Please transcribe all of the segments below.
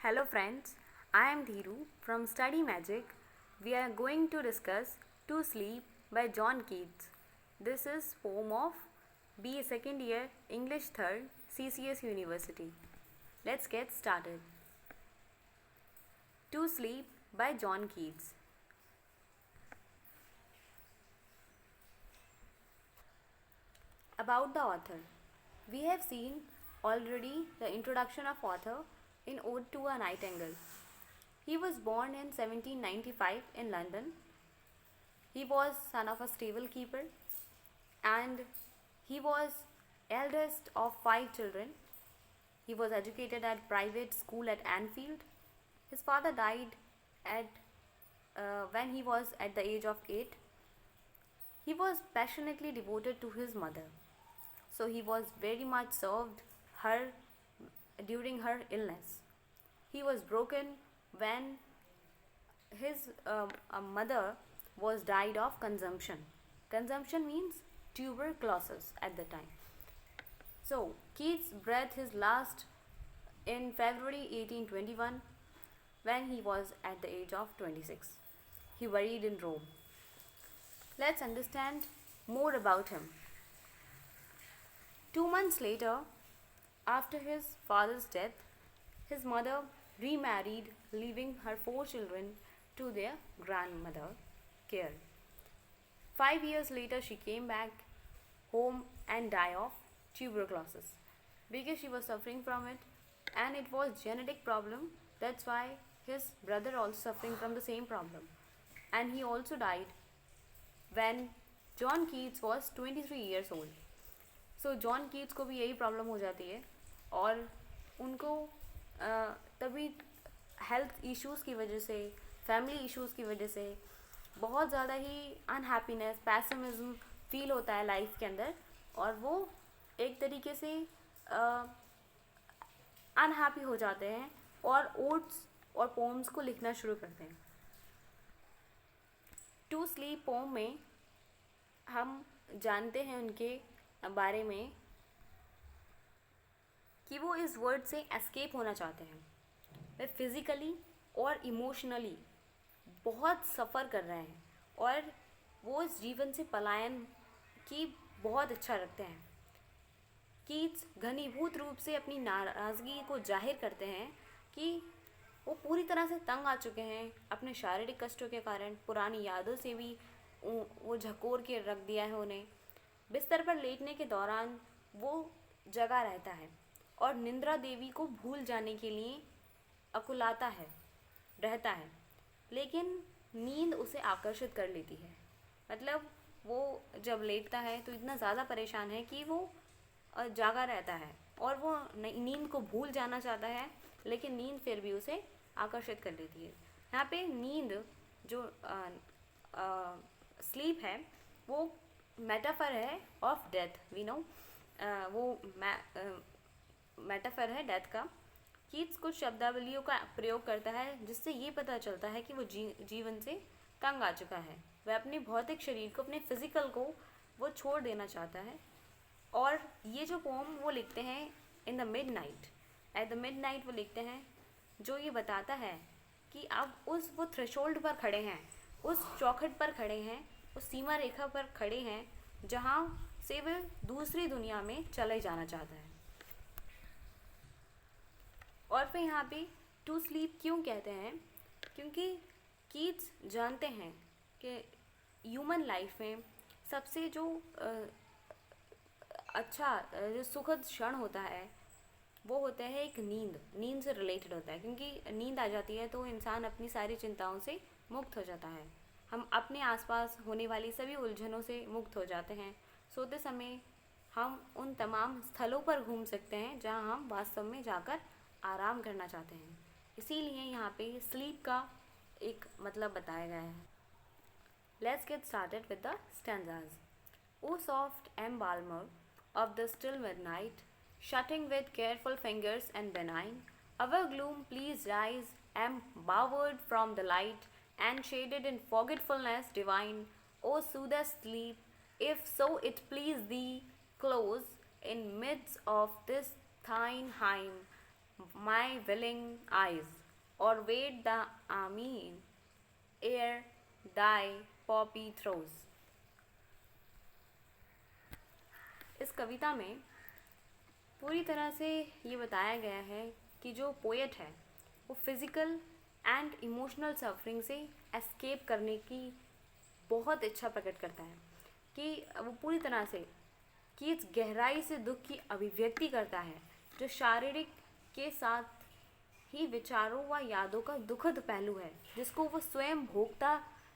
Hello friends, I am Dhiru from Study Magic. We are going to discuss To Sleep by John Keats. This is poem of BA second year English 3rd CCS University. Let's get started. To Sleep by John Keats. About the author. We have seen already the introduction of author in Ode to a Nightingale. He was born in 1795 in London. He was son of a stable keeper and he was eldest of 5 children. He was educated at private school at Anfield. His father died at when he was at the age of 8. He was passionately devoted to his mother, so he was very much served her during her illness. He was broken when his mother was died of consumption. Consumption means tuberculosis at the time. So Keats breathed his last in February 1821 when he was at the age of 26. He buried in Rome. Let's understand more about him. 2 months later, after his father's death, his mother remarried, leaving her 4 children to their grandmother care. 5 years later, she came back home and died of tuberculosis because she was suffering from it, and it was genetic problem. That's why his brother also suffering from the same problem, and he also died when John Keats was 23 years old. So John Keats को भी यही problem हो जाती है और उनको तभी health issues की वजह से, फैमिली इश्यूज़ की वजह से बहुत ज़्यादा ही अनहैप्पीनेस, पैसिमिज्म फील होता है लाइफ के अंदर, और वो एक तरीके से अनहैप्पी हो जाते हैं और ओड्स और पोम्स को लिखना शुरू करते हैं. टू स्लीप पोम में हम जानते हैं उनके बारे में कि वो इस वर्ड से एस्केप होना चाहते हैं. वे फिज़िकली और इमोशनली बहुत सफ़र कर रहे हैं और वो इस जीवन से पलायन की बहुत इच्छा रखते हैं. कीट्स घनीभूत रूप से अपनी नाराज़गी को जाहिर करते हैं कि वो पूरी तरह से तंग आ चुके हैं अपने शारीरिक कष्टों के कारण. पुरानी यादों से भी वो झकोर के रख दिया है उन्हें. बिस्तर पर लेटने के दौरान वो जगा रहता है और निंद्रा देवी को भूल जाने के लिए अकुलाता रहता है, लेकिन नींद उसे आकर्षित कर लेती है. मतलब वो जब लेटता है तो इतना ज़्यादा परेशान है कि वो जागा रहता है और वो नींद को भूल जाना चाहता है, लेकिन नींद फिर भी उसे आकर्षित कर लेती है. यहाँ पे नींद जो स्लीप है वो मेटाफर है ऑफ डेथ. वी नो वो मेटाफर है डेथ का. कीट्स कुछ शब्दावलियों का प्रयोग करता है जिससे ये पता चलता है कि वो जीवन से तंग आ चुका है. वह अपने भौतिक शरीर को, अपने फिजिकल को वो छोड़ देना चाहता है. और ये जो पोम वो लिखते हैं in the mid night, at the mid night वो लिखते हैं, जो ये बताता है कि अब वो थ्रेशोल्ड पर खड़े हैं, उस चौखट पर खड़े हैं, उस सीमा रेखा पर खड़े हैं जहाँ से वे दूसरी दुनिया में चले जाना चाहता है. और फिर यहाँ पे टू स्लीप क्यों कहते हैं? क्योंकि कीट्स जानते हैं कि ह्यूमन लाइफ में सबसे जो अच्छा जो सुखद क्षण होता है वो होता है एक नींद से रिलेटेड होता है. क्योंकि नींद आ जाती है तो इंसान अपनी सारी चिंताओं से मुक्त हो जाता है. हम अपने आसपास होने वाली सभी उलझनों से मुक्त हो जाते हैं. सोते समय हम उन तमाम स्थलों पर घूम सकते हैं जहां हम वास्तव में जाकर आराम करना चाहते हैं. इसीलिए यहाँ पे स्लीप का एक मतलब बताया गया है. Let's get started with the stanzas. O soft embalmer of the still midnight, shutting with careful fingers and benign, our gloom please rise, embowered from the light, and shaded in forgetfulness divine. O soothe us sleep, if so it please thee, close in midst of this thine heim, my willing eyes, or wait the mean ere thy poppy throws. इस कविता में पूरी तरह से ये बताया गया है कि जो पोएट है वो फिज़िकल एंड इमोशनल सफरिंग से एस्केप करने की बहुत इच्छा प्रकट करता है, कि वो पूरी तरह से कि इस गहराई से दुख की अभिव्यक्ति करता है, जो शारीरिक के साथ ही विचारों व यादों का दुखद पहलू है, जिसको वो स्वयं भोगता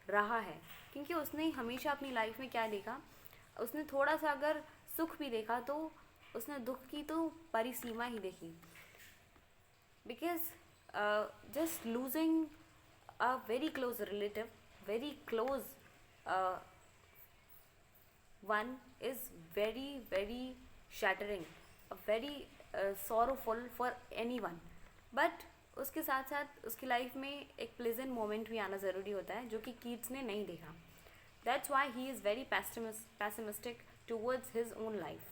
रहा है। क्योंकि उसने हमेशा अपनी लाइफ में क्या देखा, उसने थोड़ा सा अगर सुख भी देखा तो उसने दुख की तो परिसीमा ही देखी। Because just losing a very close relative, very close one is very shattering, very sorrowful for anyone, but उसके साथ साथ उसकी लाइफ में एक प्लेजेंट मोमेंट भी आना ज़रूरी होता है, जो कि कीट्स ने नहीं देखा। That's why he is very pessimistic towards his own life.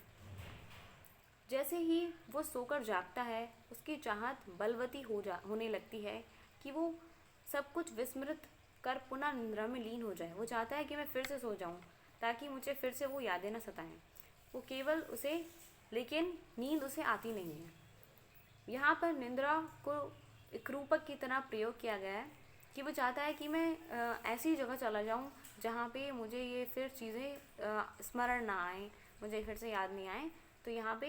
जैसे ही वो सोकर जागता है, उसकी चाहत बलवती होने लगती है कि वो सब कुछ विस्मृत कर पुनः निद्रा में लीन हो जाए। वो चाहता है कि मैं फिर से सो जाऊं ताकि मुझे फिर से वो यादें न सताएं। वो केवल उसे, लेकिन नींद उसे आती नहीं है। यहाँ पर निद्रा को एक रूपक की तरह प्रयोग किया गया है कि वो चाहता है कि मैं ऐसी जगह चला जाऊँ जहाँ पे मुझे ये फिर चीज़ें स्मरण ना आए, मुझे फिर से याद नहीं आए। तो यहाँ पे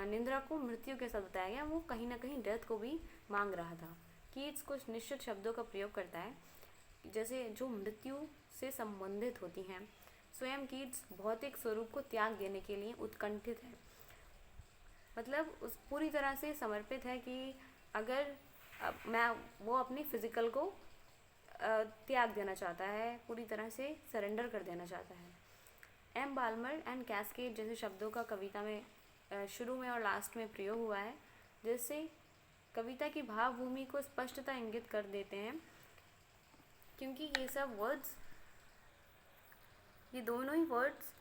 निद्रा को मृत्यु के साथ बताया गया। वो कहीं ना कहीं डेथ को भी मांग रहा था। कीट्स कुछ निश्चित शब्दों का प्रयोग करता है जैसे जो मृत्यु से संबंधित होती हैं। स्वयं कीट्स भौतिक स्वरूप को त्याग देने के लिए उत्कंठित है, मतलब उस पूरी तरह से समर्पित है कि अगर वो अपनी फिजिकल को त्याग देना चाहता है, पूरी तरह से सरेंडर कर देना चाहता है। एम बाल्मर एंड कैस्केड जैसे शब्दों का कविता में शुरू में और लास्ट में प्रयोग हुआ है, जिससे कविता की भावभूमि को स्पष्टता इंगित कर देते हैं। क्योंकि ये सब वर्ड्स, ये दोनों ही वर्ड्स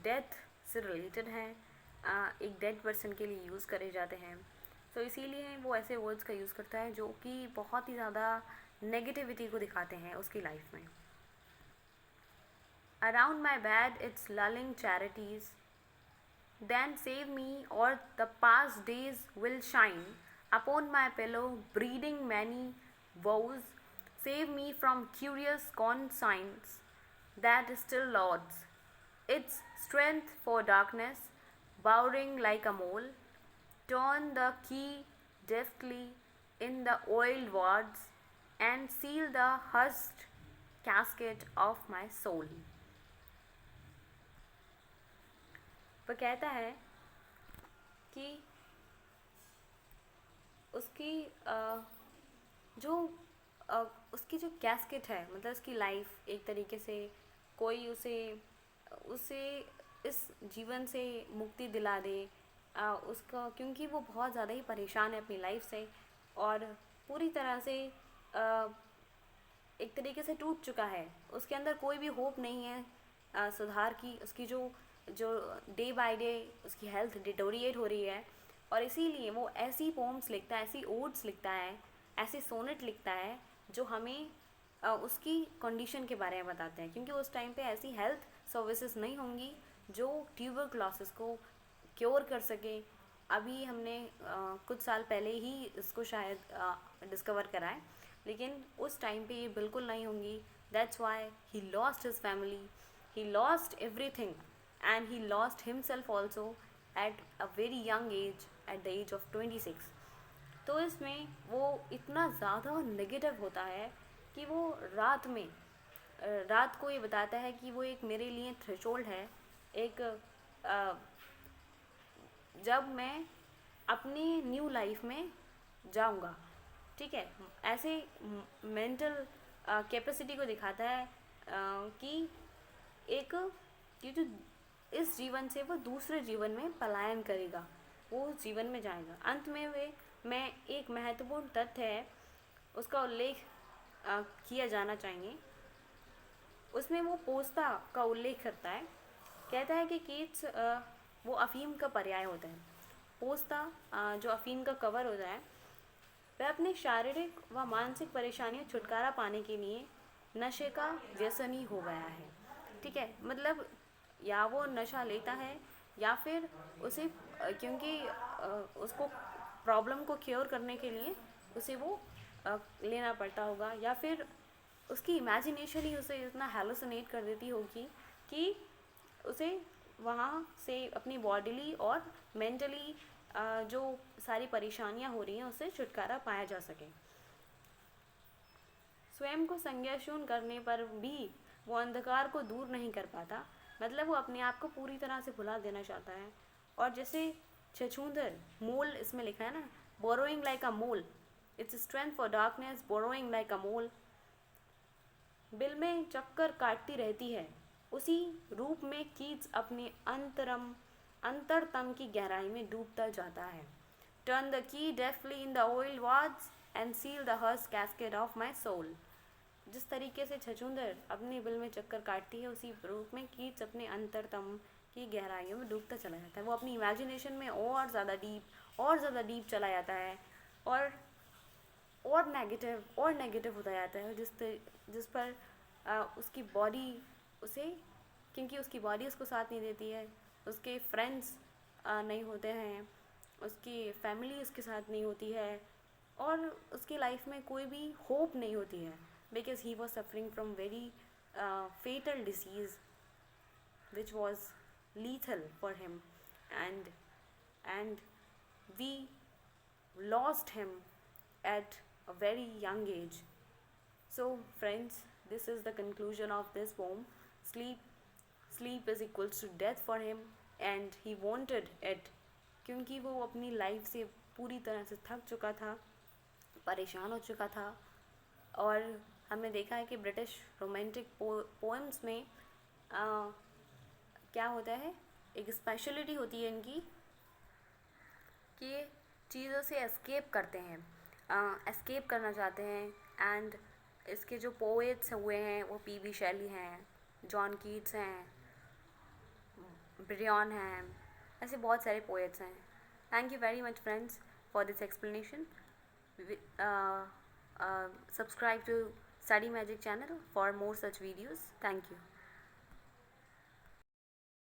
डेथ से रिलेटेड हैं, एक डेड पर्सन के लिए यूज़ करे जाते हैं। तो इसीलिए वो ऐसे वर्ड्स का यूज़ करता है जो कि बहुत ही ज़्यादा नेगेटिविटी को दिखाते हैं उसकी लाइफ में। Around my bed it's lulling charities, then save me or the past days will shine upon my pillow breeding many woes. Save me from curious conscience that still lauds its strength for darkness, bowering like a mole. Turn the key deftly in the oiled wards and seal the hushed casket of my soul. वो कहता है कि उसकी उसकी जो casket है, मतलब उसकी लाइफ एक तरीके से कोई उसे इस जीवन से मुक्ति दिला दे उसका, क्योंकि वो बहुत ज़्यादा ही परेशान है अपनी लाइफ से और पूरी तरह से एक तरीके से टूट चुका है। उसके अंदर कोई भी होप नहीं है सुधार की। उसकी जो डे बाय डे उसकी हेल्थ डिटोरिएट हो रही है और इसीलिए वो ऐसी पोम्स लिखता है, ऐसी ओड्स लिखता है, ऐसे सोनेट लिखता है जो हमें उसकी कंडीशन के बारे में बताते हैं। क्योंकि उस टाइम पे ऐसी हेल्थ सर्विसेज नहीं होंगी जो ट्यूबरक्लोसिस को क्योर कर सके। अभी हमने कुछ साल पहले ही इसको शायद डिस्कवर करा है, लेकिन उस टाइम पे ये बिल्कुल नहीं होंगी। That's why he lost his family, he lost everything and he lost himself also at a very young age, at the age of 26. तो इसमें वो इतना ज़्यादा नेगेटिव होता है कि वो रात को ये बताता है कि वो एक मेरे लिए थ्रेशोल्ड है, एक जब मैं अपनी न्यू लाइफ में जाऊंगा, ठीक है। ऐसे मेंटल कैपेसिटी को दिखाता है कि एक कि जो इस जीवन से वो दूसरे जीवन में पलायन करेगा, वो उस जीवन में जाएगा। अंत में एक महत्वपूर्ण तथ्य है, उसका उल्लेख किया जाना चाहिए। उसमें वो पोस्ता का उल्लेख करता है, कहता है कि कीट्स वो अफीम का पर्याय होता है। पोस्ता जो अफीम का कवर होता है, वह अपने शारीरिक व मानसिक परेशानियों छुटकारा पाने के लिए नशे का व्यसनी हो गया है। ठीक है, मतलब या वो नशा लेता है या फिर उसे क्योंकि उसको प्रॉब्लम को क्योर करने के लिए उसे वो लेना पड़ता होगा, या फिर उसकी इमेजिनेशन ही उसे इतना हेलुसिनेट कर देती होगी कि उसे वहाँ से अपनी बॉडीली और मेंटली जो सारी परेशानियाँ हो रही हैं उससे छुटकारा पाया जा सके। स्वयं को संज्ञाशून्य करने पर भी वो अंधकार को दूर नहीं कर पाता, मतलब वो अपने आप को पूरी तरह से भुला देना चाहता है। और जैसे छछूंदर मोल इसमें लिखा है ना, borrowing like a mole, its strength for darkness, borrowing like a mole. Bill में चक्कर काटती रहती है, उसी रूप में कीट्स अपने अंतरतम की गहराई में डूबता जाता है। Turn the key deftly in the oiled wards and seal the हर्स कैस्केड ऑफ माई सोल। जिस तरीके से छछूंदर अपने बिल में चक्कर काटती है, उसी रूप में कीट्स अपने अंतरतम की गहराइयों में डूबता चला जाता है। वो अपनी इमेजिनेशन में और ज़्यादा डीप चला जाता है, और नेगेटिव होता जाता है, जिस पर उसकी बॉडी उसे, क्योंकि उसकी बॉडी उसको साथ नहीं देती है, उसके फ्रेंड्स नहीं होते हैं, उसकी फैमिली उसके साथ नहीं होती है, और उसकी लाइफ में कोई भी होप नहीं होती है, because he was suffering from very fatal disease which was lethal for him, and we lost him at a very young age. So friends, this is the conclusion of this poem. Sleep is equals to death for him, and he wanted it, क्योंकि वो अपनी life से पूरी तरह से थक चुका था, परेशान हो चुका था। और हमने देखा है कि ब्रिटिश रोमांटिक पोएम्स में क्या होता है, एक स्पेशलिटी होती है इनकी कि ये चीज़ों से एस्केप करते हैं, एस्केप करना चाहते हैं। एंड इसके जो पोएट्स हुए हैं वो पी.बी. शैली हैं, जॉन कीट्स हैं, ब्रियन हैं, ऐसे बहुत सारे पोएट्स हैं। Thank you very much friends for this explanation. Subscribe to Study Magic channel for more such videos. Thank you.